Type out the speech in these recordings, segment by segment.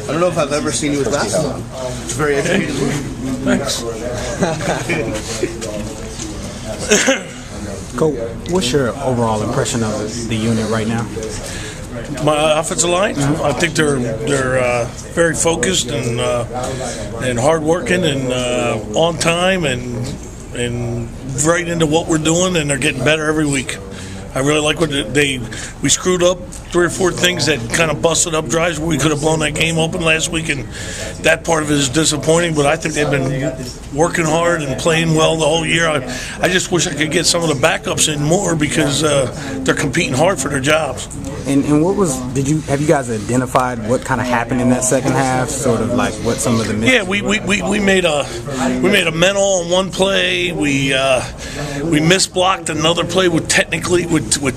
I don't know if I've ever seen you with glasses on. It's very educated. Thanks. Coach, what's your overall impression of the unit right now? My offensive line, I think they're very focused and hardworking and on time and right into what we're doing, and they're getting better every week. I really like what we screwed up 3 or 4 things that kind of busted up drives where we could have blown that game open last week, and that part of it is disappointing, but I think they've been working hard and playing well the whole year. I just wish I could get some of the backups in more because they're competing hard for their jobs. And have you guys identified what kind of happened in that second half? Sort of like what some of the we made a mental on one play. We misblocked another play with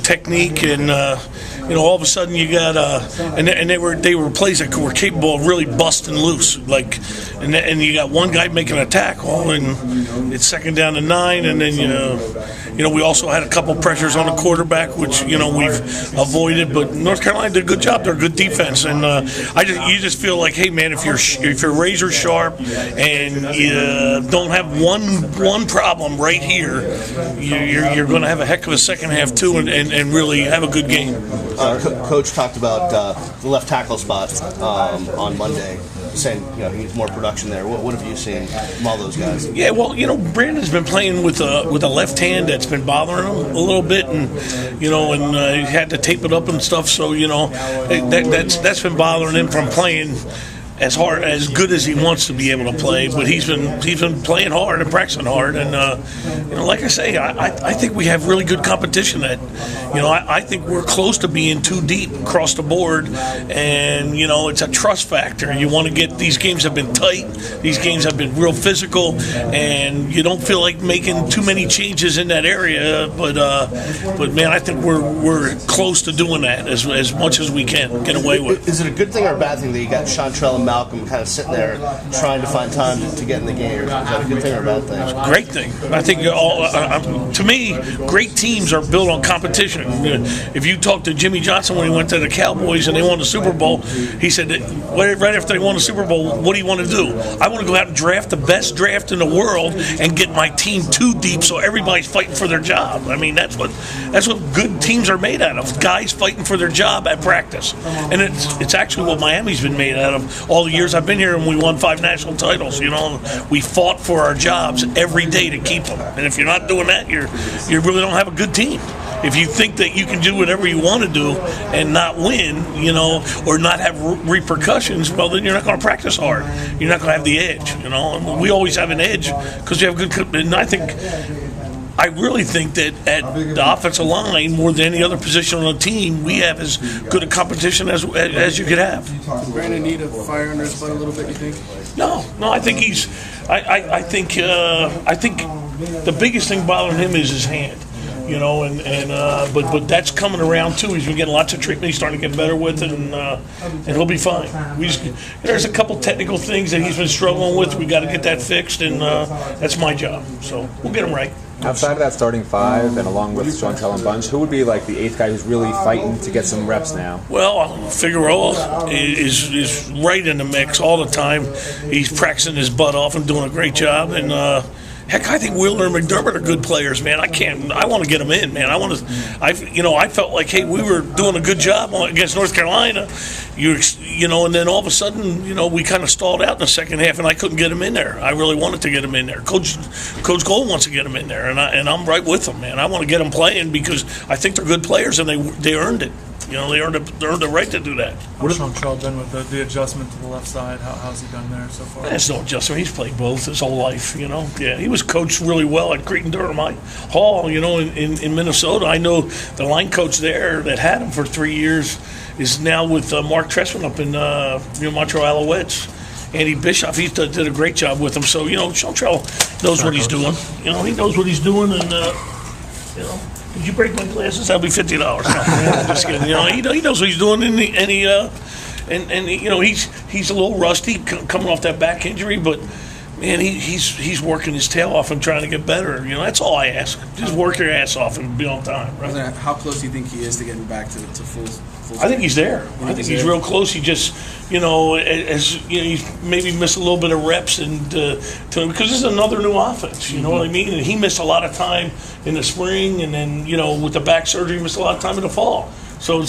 technique, and all of a sudden you got and they were plays that were capable of really busting loose, and you got one guy making a tackle, and it's 2nd down and 9, and then we also had a couple pressures on the quarterback, which we've avoided. But North Carolina did a good job. They're a good defense, and you just feel like, hey man, if you're razor sharp and you don't have one problem right here, you're going to have a heck of a second half too, and really have a good game. Coach talked about the left tackle spot on Monday, saying he needs more production there. What have you seen from all those guys? Yeah, well, Brandon's been playing with a left hand that's been bothering him a little bit, and he had to tape it up and stuff. So that's been bothering him from playing as good as he wants to be able to play, but he's been playing hard and practicing hard, and like I say, I think we have really good competition. I think we're close to being too deep across the board, and it's a trust factor. You want to get these games have been tight, these games have been real physical, and you don't feel like making too many changes in that area. But man, I think we're close to doing that as much as we can get away with. Is it a good thing or a bad thing that you got Chantrell and Malcolm kind of sitting there trying to find time to get in the game? Is that a good thing or a bad thing? Great thing. I think to me, great teams are built on competition. If you talk to Jimmy Johnson when he went to the Cowboys and they won the Super Bowl, he said that right after they won the Super Bowl, what do you want to do? I want to go out and draft the best draft in the world and get my team too deep so everybody's fighting for their job. I mean, that's what good teams are made out of. Guys fighting for their job at practice, and it's actually what Miami's been made out of. All the years I've been here, and we won 5 national titles. We fought for our jobs every day to keep them. And if you're not doing that, you really don't have a good team. If you think that you can do whatever you want to do and not win, or not have repercussions, well, then you're not going to practice hard. You're not going to have the edge. And we always have an edge because you have good. And I really think that at the offensive line, more than any other position on the team, we have as good a competition as you could have. Does Brandon need a fire under his butt a little bit, you think? No, I think he's. I think the biggest thing bothering him is his hand. But that's coming around too. He's been getting lots of treatment. He's starting to get better with it, and he'll be fine. There's a couple technical things that he's been struggling with. We got to get that fixed, and that's my job. So we'll get him right. Outside of that starting 5, and along with Chantrell and Bunch, who would be like the 8th guy who's really fighting to get some reps now? Well, Figueroa is right in the mix all the time. He's practicing his butt off and doing a great job, and heck, I think Wheeler and McDermott are good players, man. I want to get them in, man. I felt like, hey, we were doing a good job against North Carolina, and then all of a sudden, we kind of stalled out in the second half, and I couldn't get them in there. I really wanted to get them in there. Coach Gold wants to get them in there, and I'm right with them, man. I want to get them playing because I think they're good players, and they earned it. They earned the right to do that. What has Chantrell done with the adjustment to the left side? How's he done there so far? That's no adjustment. He's played both his whole life, Yeah, he was coached really well at Cretin-Durham Hall, in Minnesota. I know the line coach there that had him for 3 years is now with Mark Tressman up in Montreal Alouettes. Andy Bischoff, he did a great job with him. So, Chantrell knows what he's doing. He knows what he's doing, and, Did you break my glasses? That'll be $50. No, just kidding. He knows what he's doing, and he's a little rusty coming off that back injury, but man, he's working his tail off and trying to get better. That's all I ask. Just work your ass off and be on time. Right? How close do you think he is to getting back to full? I think he's there. I think he's real close. He just you know, as you know, he maybe missed a little bit of reps and because this is another new offense. You know what I mean? And he missed a lot of time in the spring, and then you know with the back surgery, he missed a lot of time in the fall. So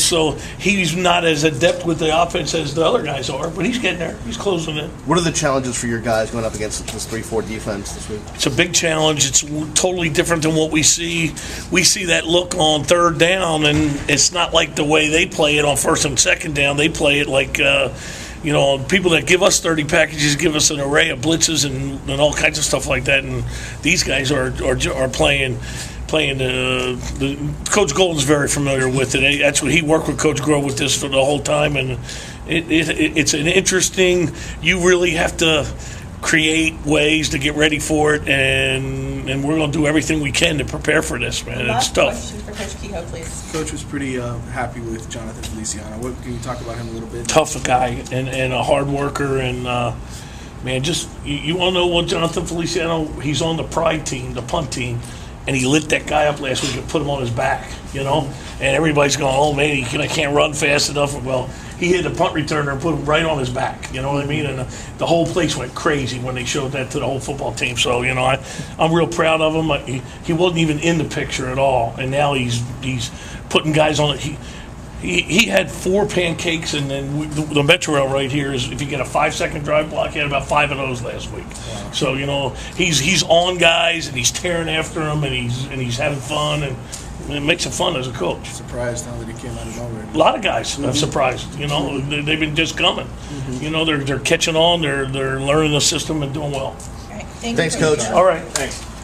he's not as adept with the offense as the other guys are, but he's getting there. He's closing in. What are the challenges for your guys going up against this 3-4 defense this week? It's a big challenge. It's totally different than what we see. We see that look on third down, and it's not like the way they play it on first and second down. They play it like, you know, people that give us 30 packages give us an array of blitzes and all kinds of stuff like that. And these guys are playing the Coach Golden's very familiar with it. That's what he worked with Coach Grove with this for the whole time, and it's an interesting. You really have to create ways to get ready for it, and we're going to do everything we can to prepare for this, man. It's tough. Question for Coach Kehoe, please. Coach was pretty happy with Jonathan Feliciano. What can you talk about him a little bit? Tough guy and a hard worker, and man, just you want to know what Jonathan Feliciano? He's on the pride team, the punt team. And he lit that guy up last week and put him on his back, you know? And everybody's going, oh, man, he can't run fast enough. Well, he hit the punt returner and put him right on his back, you know what I mean? And the whole place went crazy when they showed that to the whole football team. So, you know, I'm real proud of him. He wasn't even in the picture at all. And now he's putting guys on it. He had 4 pancakes, and then the Metro Rail right here is if you get a 5-second drive block, he had about 5 of those last week. Wow. So you know he's on guys and he's tearing after them and he's having fun and it makes it fun as a coach. Surprised now that he came out of nowhere. A lot of guys have surprised. You know they've been just coming. You know they're catching on. They're learning the system and doing well. All right. Thanks, Coach. All right. Thanks.